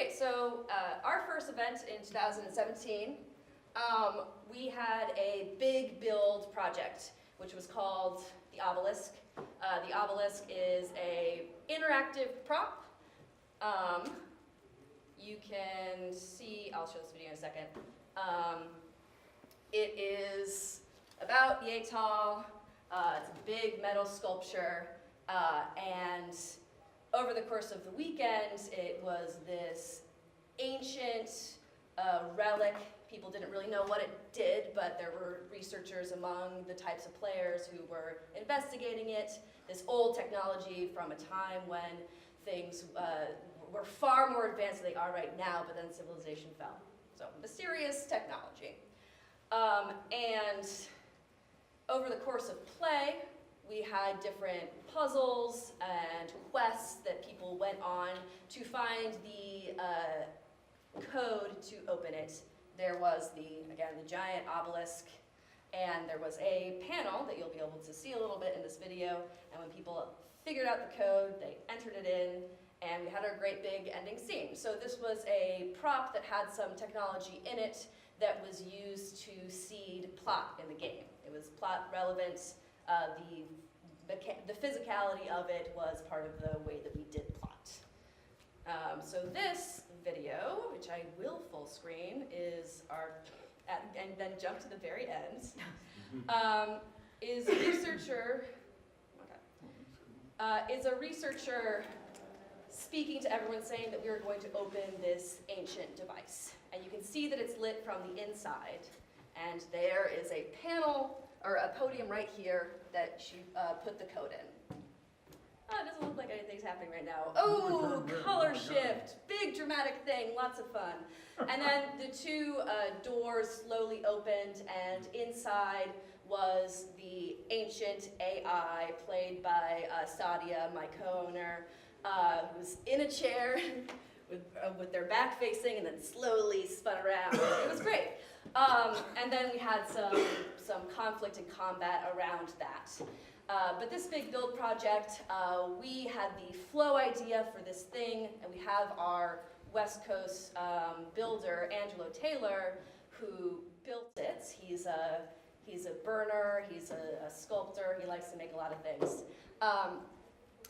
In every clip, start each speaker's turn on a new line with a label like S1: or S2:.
S1: Okay, so our first event in 2017, we had a big build project, which was called the Obelisk. The Obelisk is a interactive prop. You can see, I'll show this video in a second. It is about yay tall. It's a big metal sculpture, and over the course of the weekend, it was this ancient relic. People didn't really know what it did, but there were researchers among the types of players who were investigating it. This old technology from a time when things were far more advanced than they are right now, but then civilization fell. So, mysterious technology. And over the course of play, we had different puzzles and quests that people went on to find the code to open it. There was the giant obelisk, and there was a panel that you'll be able to see a little bit in this video, and when people figured out the code, they entered it in, and we had our great big ending scene. So this was a prop that had some technology in it that was used to seed plot in the game. It was plot relevant. The physicality of it was part of the way that we did plot. So this video, which I will full screen, is and then jump to the very end, is a researcher. Okay. Is a researcher speaking to everyone, saying that we are going to open this ancient device, and you can see that it's lit from the inside, and there is a panel or a podium right here that she put the code in. Oh, it doesn't look like anything's happening right now. Oh, color shift, big dramatic thing, lots of fun. And then the two doors slowly opened, and inside was the ancient AI played by Sadia, my co-owner, who was in a chair with their back facing and then slowly spun around. It was great. And then we had some conflict and combat around that. But this big build project, we had the flow idea for this thing, and we have our West Coast builder, Angelo Taylor, who built it. He's a burner, he's a sculptor, he likes to make a lot of things.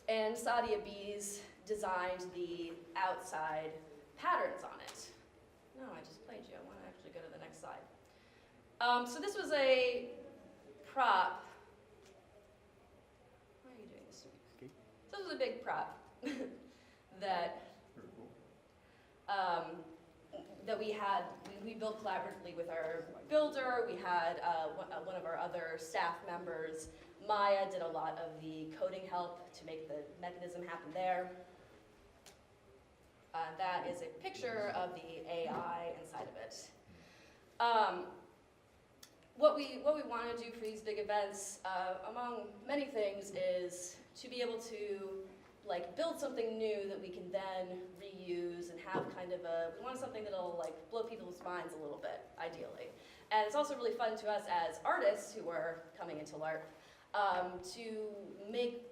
S1: And Sadia Bees designed the outside patterns on it. No, I just played you. I want to actually go to the next slide. So this was a prop. Why are you doing this to me? Okay. So this was a big prop that that we had. We built collaboratively with our builder. We had one of our other staff members, Maya, did a lot of the coding help to make the mechanism happen there. That is a picture of the AI inside of it. What we want to do for these big events, among many things, is to be able to build something new that we can then reuse and have kind of we want something that'll blow people's minds a little bit, ideally. And it's also really fun to us as artists who are coming into Larp to make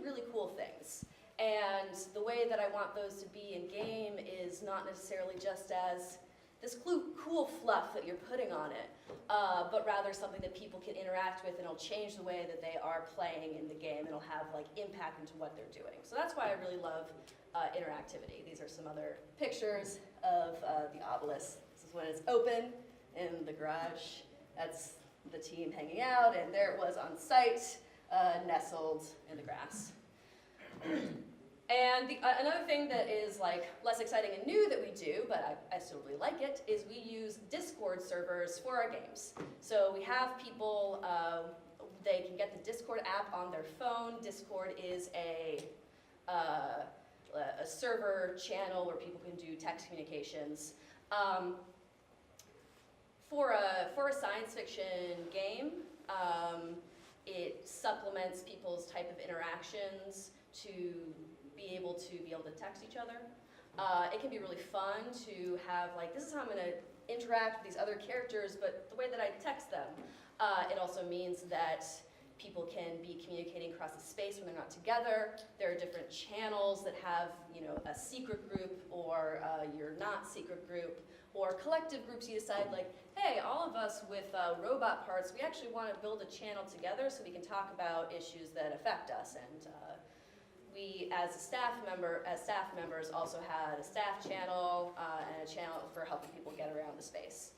S1: really cool things. And the way that I want those to be in game is not necessarily just as this cool fluff that you're putting on it, but rather something that people can interact with, and it'll change the way that they are playing in the game. It'll have impact into what they're doing. So that's why I really love interactivity. These are some other pictures of the obelisk. This is when it's open in the garage. That's the team hanging out, and there it was on site, nestled in the grass. And another thing that is less exciting and new that we do, but I still really like it, is we use Discord servers for our games. So we have people, they can get the Discord app on their phone. Discord is a server channel where people can do text communications. For a science fiction game, it supplements people's type of interactions to be able to text each other. It can be really fun to have this is how I'm going to interact with these other characters, but the way that I text them. It also means that people can be communicating across the space when they're not together. There are different channels that have, a secret group or your not secret group, or collective groups. You decide like, hey, all of us with robot parts, we actually want to build a channel together so we can talk about issues that affect us. And we, as staff members, also had a staff channel and a channel for helping people get around the space.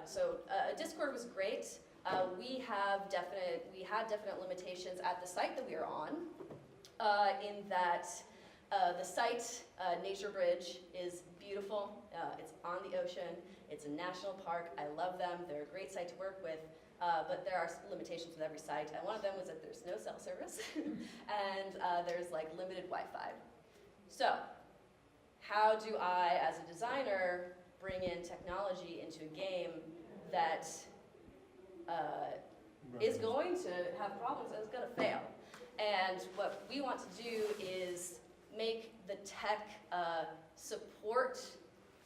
S1: So Discord was great. We had definite limitations at the site that we are on, in that the site, Nature Bridge, is beautiful. It's on the ocean. It's a national park. I love them. They're a great site to work with. But there are limitations with every site, and one of them was that there's no cell service, and there's like limited Wi-Fi. So, how do I, as a designer, bring in technology into a game that is going to have problems and is going to fail? And what we want to do is make the tech support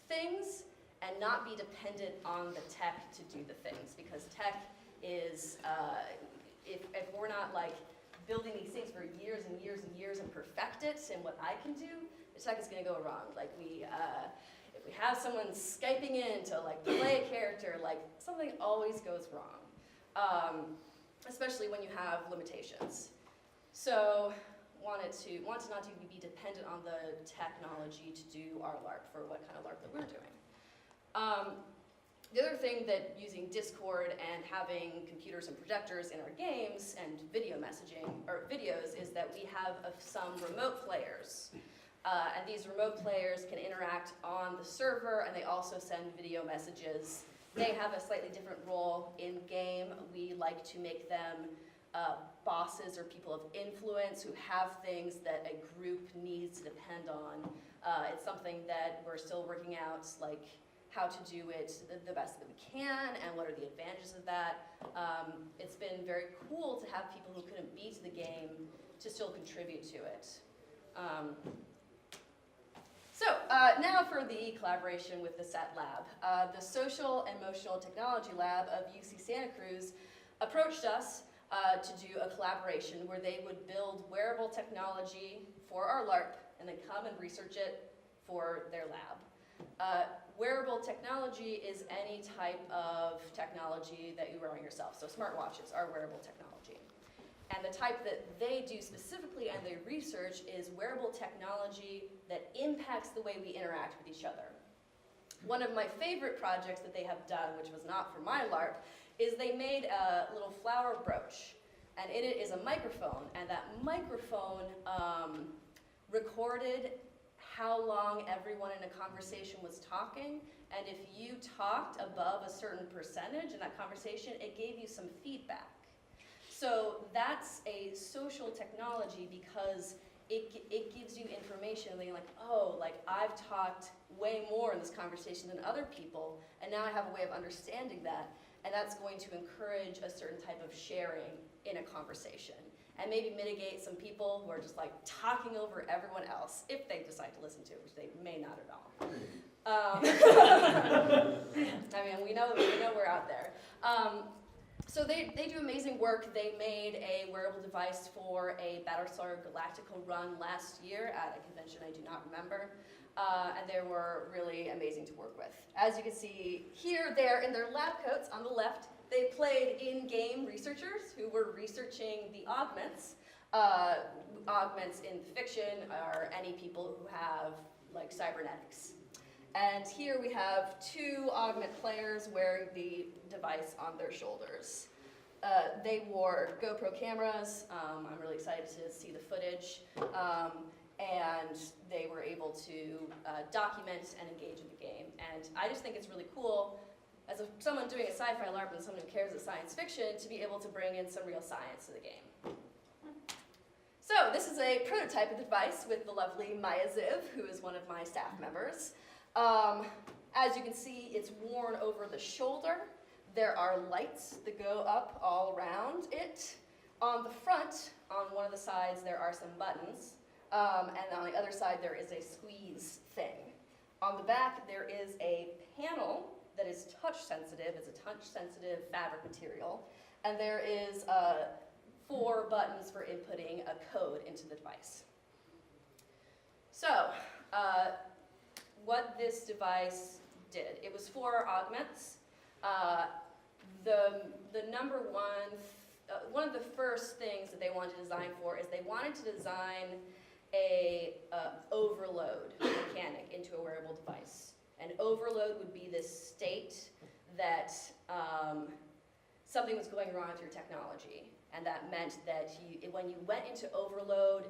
S1: things and not be dependent on the tech to do the things, because tech is, if we're not like building these things for years and years and years and perfect it and what I can do, the tech is going to go wrong. Like if we have someone Skyping in to like play a character, like something always goes wrong, especially when you have limitations. So wanted not to be dependent on the technology to do our LARP for what kind of LARP that we're doing. The other thing that using Discord and having computers and projectors in our games and video messaging, or videos, is that we have some remote players. And these remote players can interact on the server, and they also send video messages. They have a slightly different role in game. We like to make them bosses or people of influence who have things that a group needs to depend on. It's something that we're still working out, like how to do it the best that we can and what are the advantages of that. It's been very cool to have people who couldn't be to the game to still contribute to it. Now for the collaboration with the SET Lab. The Social and Emotional Technology Lab of UC Santa Cruz approached us to do a collaboration where they would build wearable technology for our LARP and then come and research it for their lab. Wearable technology is any type of technology that you wear on yourself. So smartwatches are wearable technology. And the type that they do specifically and they research is wearable technology that impacts the way we interact with each other. One of my favorite projects that they have done, which was not for my LARP, is they made a little flower brooch. And in it is a microphone, and that microphone recorded how long everyone in a conversation was talking, and if you talked above a certain percentage in that conversation, it gave you some feedback. So that's a social technology because it gives you information, and like, oh, like I've talked way more in this conversation than other people, and now I have a way of understanding that, and that's going to encourage a certain type of sharing in a conversation. And maybe mitigate some people who are just like talking over everyone else, if they decide to listen to it, which they may not at all. I mean, we know we're out there. So they do amazing work. They made a wearable device for a Battlestar Galactica run last year at a convention I do not remember. And they were really amazing to work with. As you can see here, they're in their lab coats on the left. They played in-game researchers who were researching the augments. Augments in fiction are any people who have like cybernetics. And here we have two augment players wearing the device on their shoulders. They wore GoPro cameras. I'm really excited to see the footage. And they were able to document and engage in the game. And I just think it's really cool as someone doing a sci-fi LARP and someone who cares about science fiction, to be able to bring in some real science to the game. So this is a prototype of the device with the lovely Maya Ziv, who is one of my staff members. As you can see, it's worn over the shoulder. There are lights that go up all around it. On the front, on one of the sides, there are some buttons. And on the other side, there is a squeeze thing. On the back, there is a panel that is touch sensitive. It's a touch sensitive fabric material. And there is 4 buttons for inputting a code into the device. So, what this device did, it was 4 augments. The number one of the first things that they wanted to design for is they wanted to design a overload mechanic into a wearable device. An overload would be this state that something was going wrong with your technology, and that meant that when you went into overload,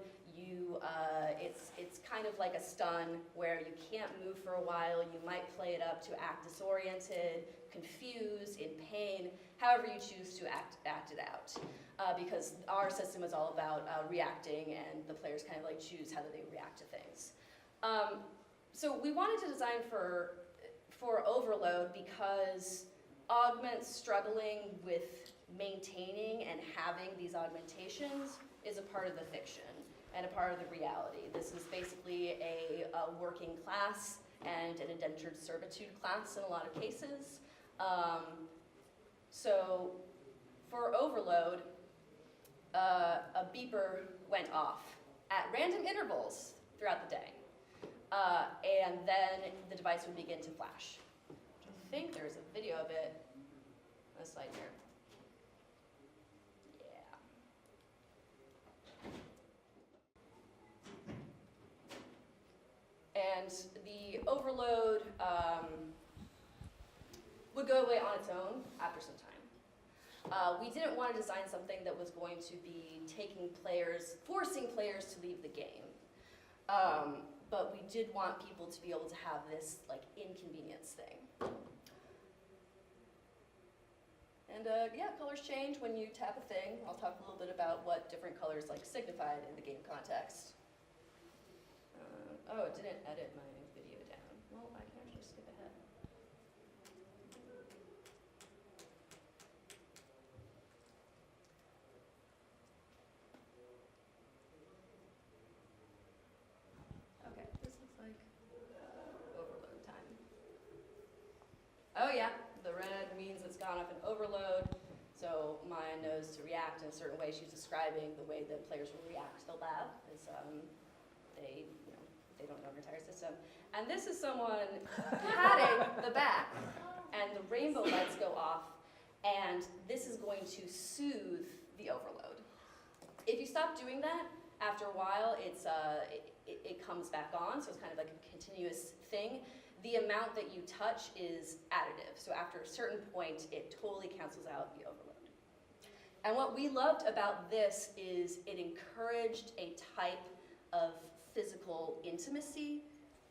S1: it's kind of like a stun where you can't move for a while. You might play it up to act disoriented, confused, in pain, however you choose to act it out. Because our system is all about reacting, and the players kind of like choose how they react to things. So we wanted to design for overload because augments struggling with maintaining and having these augmentations is a part of the fiction and a part of the reality. This is basically a working class and an indentured servitude class in a lot of cases. So for overload, a beeper went off at random intervals throughout the day. And then the device would begin to flash. I think there's a video of it on the slide here. And the overload would go away on its own after some time. We didn't want to design something that was going to be forcing players to leave the game. But we did want people to be able to have this like inconvenience thing. And yeah, colors change when you tap a thing. I'll talk a little bit about what different colors like signified in the game context. Oh, it didn't edit my video down. Well, I can actually skip ahead. Okay, this looks like overload time. Oh yeah, the red means it's gone up in overload. So Maya knows to react in a certain way. She's describing the way that players will react to the lab. Is they don't know our entire system. And this is someone patting the back, and the rainbow lights go off, and this is going to soothe the overload. If you stop doing that, after a while, it comes back on, so it's kind of like a continuous thing. The amount that you touch is additive, so after a certain point, it totally cancels out the overload. And what we loved about this is it encouraged a type of physical intimacy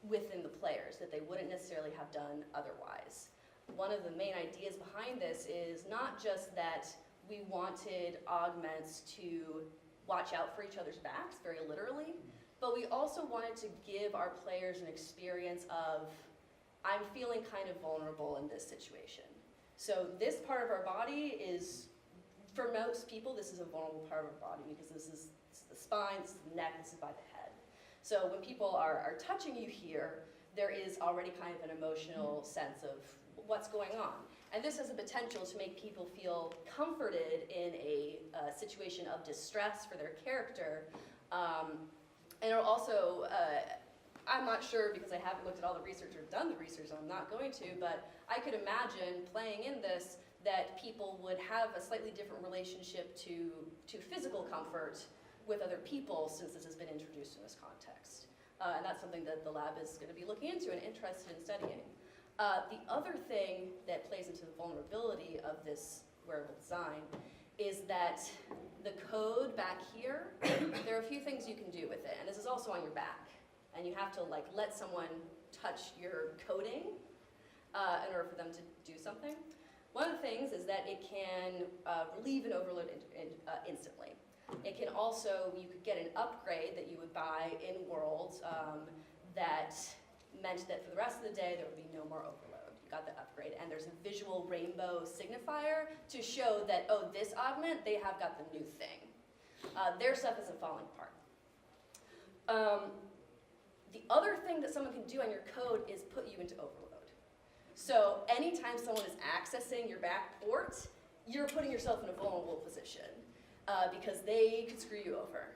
S1: within the players that they wouldn't necessarily have done otherwise. One of the main ideas behind this is not just that we wanted augments to watch out for each other's backs, very literally, but we also wanted to give our players an experience of, I'm feeling kind of vulnerable in this situation. So this part of our body is, for most people, this is a vulnerable part of our body because this is the spine, this is the neck, this is by the head. So when people are touching you here, there is already kind of an emotional sense of what's going on. And this has a potential to make people feel comforted in a situation of distress for their character. And it'll also, I'm not sure because I haven't looked at all the research or done the research, I'm not going to, but I could imagine playing in this that people would have a slightly different relationship to physical comfort with other people since this has been introduced in this context. And that's something that the lab is going to be looking into and interested in studying. The other thing that plays into the vulnerability of this wearable design is that the code back here, there are a few things you can do with it, and this is also on your back. And you have to like let someone touch your coding in order for them to do something. One of the things is that it can relieve an overload instantly. It can also, you could get an upgrade that you would buy in Worlds that meant that for the rest of the day there would be no more overload. You got the upgrade, and there's a visual rainbow signifier to show that, oh, this augment, they have got the new thing. Their stuff isn't falling apart. The other thing that someone can do on your code is put you into overload. So anytime someone is accessing your back port, you're putting yourself in a vulnerable position. because they could screw you over.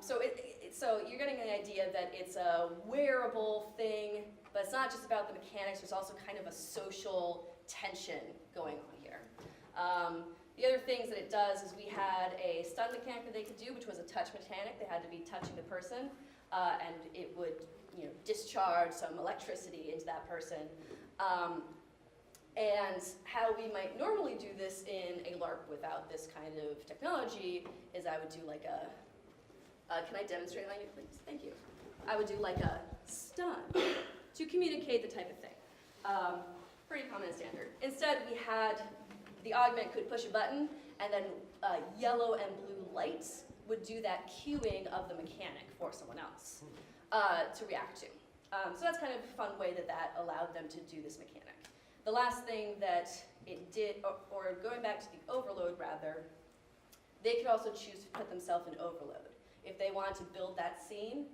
S1: So you're getting an idea that it's a wearable thing, but it's not just about the mechanics, there's also kind of a social tension going on here. The other things that it does is we had a stun mechanic that they could do, which was a touch mechanic. They had to be touching the person, and it would discharge some electricity into that person. And how we might normally do this in a LARP without this kind of technology is I would do like a, can I demonstrate on you, please? Thank you. I would do like a stun to communicate the type of thing. Pretty common and standard. Instead, we had, the augment could push a button, and then yellow and blue lights would do that cueing of the mechanic for someone else to react to. So that's kind of a fun way that allowed them to do this mechanic. The last thing that it did, or going back to the overload rather, they could also choose to put themselves in overload. If they wanted to build that scene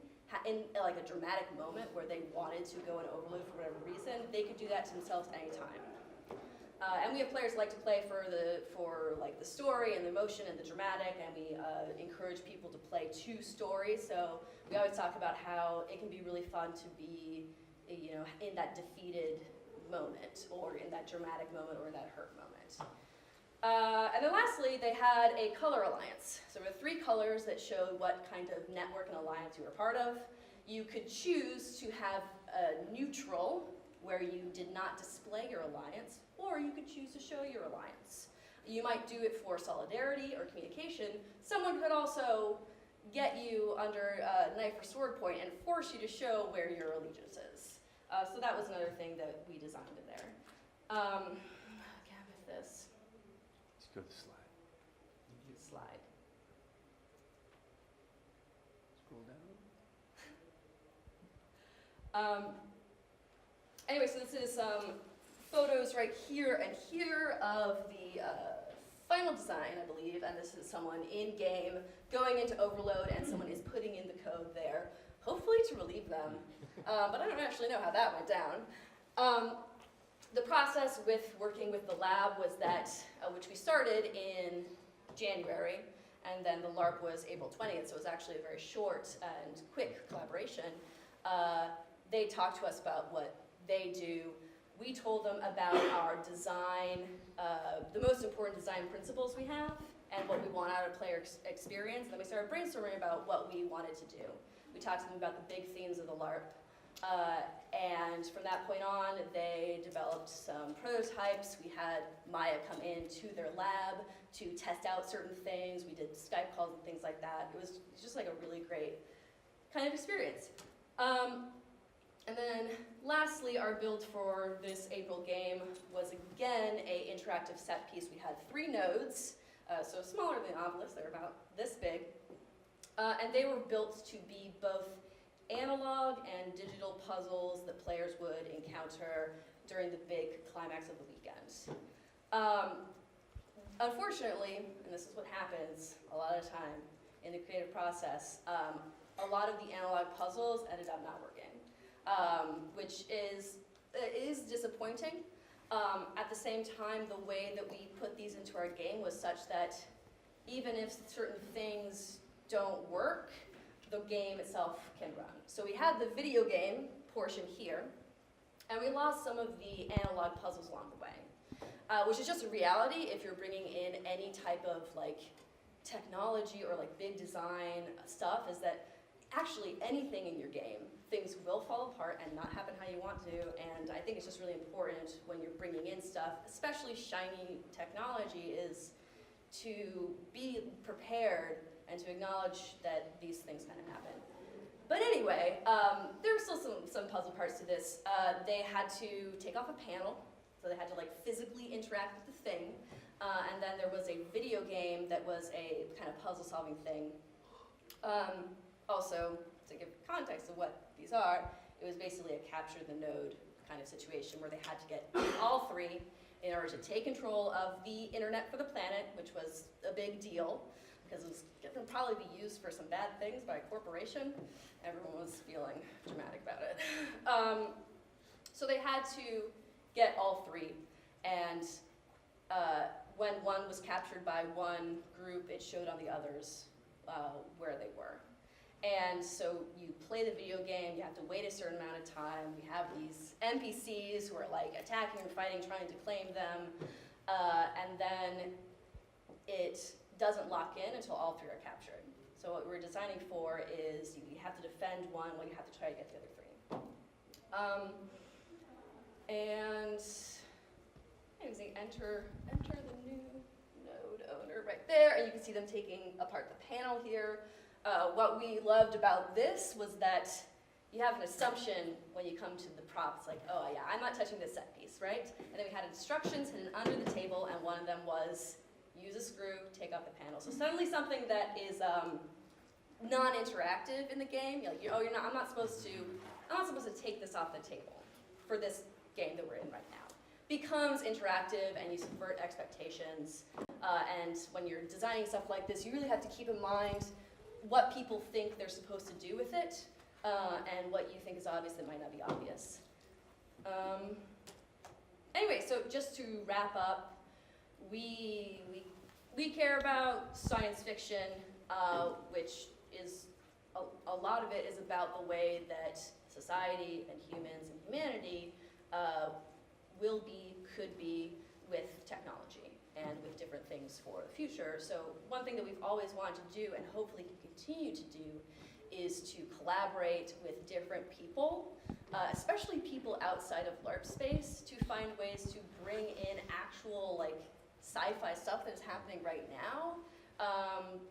S1: in like a dramatic moment where they wanted to go in overload for whatever reason, they could do that to themselves anytime. And we have players who like to play for like the story and the emotion and the dramatic, and we encourage people to play two stories. So we always talk about how it can be really fun to be, in that defeated moment, or in that dramatic moment, or that hurt moment. And then lastly, they had a color alliance. So there were 3 colors that showed what kind of network and alliance you were part of. You could choose to have a neutral, where you did not display your alliance, or you could choose to show your alliance. You might do it for solidarity or communication. Someone could also get you under knife or sword point and force you to show where your allegiance is. So that was another thing that we designed in there. Again with this.
S2: Let's go to the slide.
S1: Slide.
S2: Scroll down.
S1: Anyway, so this is some photos right here and here of the final design, I believe, and this is someone in-game going into overload, and someone is putting in the code there, hopefully to relieve them, but I don't actually know how that went down. The process with working with the lab was that, which we started in January, and then the LARP was April 20th, so it was actually a very short and quick collaboration. They talked to us about what they do. We told them about our design, the most important design principles we have, and what we want out of player experience. Then we started brainstorming about what we wanted to do. We talked to them about the big themes of the LARP, and from that point on, they developed some prototypes. We had Maya come in to their lab to test out certain things. We did Skype calls and things like that. It was just like a really great kind of experience. And then lastly, our build for this April game was again a interactive set piece. We had 3 nodes, so smaller than Obelisk, they're about this big. And they were built to be both analog and digital puzzles that players would encounter during the big climax of the weekend. Unfortunately, and this is what happens a lot of the time in the creative process, a lot of the analog puzzles ended up not working. Which is disappointing. At the same time, the way that we put these into our game was such that even if certain things don't work, the game itself can run. So we had the video game portion here, and we lost some of the analog puzzles along the way, which is just a reality if you're bringing in any type of like technology or like big design stuff, is that actually anything in your game, things will fall apart and not happen how you want to, and I think it's just really important when you're bringing in stuff, especially shiny technology, is to be prepared and to acknowledge that these things kind of happen. But anyway, there are still some puzzle parts to this. They had to take off a panel, so they had to like physically interact with the thing, and then there was a video game that was a kind of puzzle solving thing. Also, to give context of what these are, it was basically a capture the node kind of situation where they had to get all 3 in order to take control of the internet for the planet, which was a big deal because it was going to probably be used for some bad things by a corporation. Everyone was feeling dramatic about it. So they had to get all 3, and when one was captured by one group, it showed on the others where they were. And so you play the video game, you have to wait a certain amount of time. We have these NPCs who are like attacking and fighting, trying to claim them. And then it doesn't lock in until all three are captured. So what we're designing for is you have to defend one while you have to try to get the other three. And you can enter the new node owner right there, and you can see them taking apart the panel here. What we loved about this was that you have an assumption when you come to the props, like, oh yeah, I'm not touching this set piece, right? And then we had instructions hidden under the table, and one of them was use a screw, take off the panel. So suddenly something that is non-interactive in the game, you're like, oh, I'm not supposed to take this off the table for this game that we're in right now. Becomes interactive, and you subvert expectations. And when you're designing stuff like this, you really have to keep in mind what people think they're supposed to do with it, and what you think is obvious that might not be obvious. Anyway, so just to wrap up, we care about science fiction, which is a lot of it is about the way that society and humans and humanity will be, could be with technology and with different things for the future. So one thing that we've always wanted to do, and hopefully can continue to do, is to collaborate with different people, especially people outside of Larp space, to find ways to bring in actual like sci-fi stuff that is happening right now, and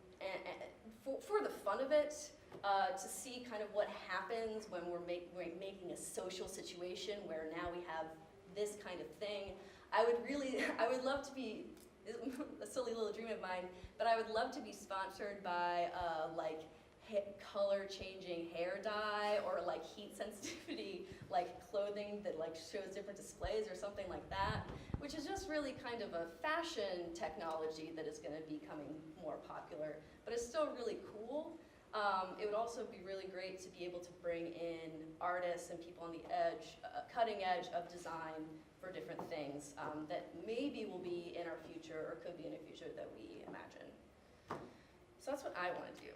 S1: for the fun of it, to see kind of what happens when we're making a social situation where now we have this kind of thing. I would love to be, a silly little dream of mine, but I would love to be sponsored by like color changing hair dye, or like heat sensitivity, like clothing that like shows different displays or something like that, which is just really kind of a fashion technology that is going to be becoming more popular, but it's still really cool. It would also be really great to be able to bring in artists and people on the edge, cutting edge of design for different things that maybe will be in our future or could be in a future that we imagine. So that's what I want to do.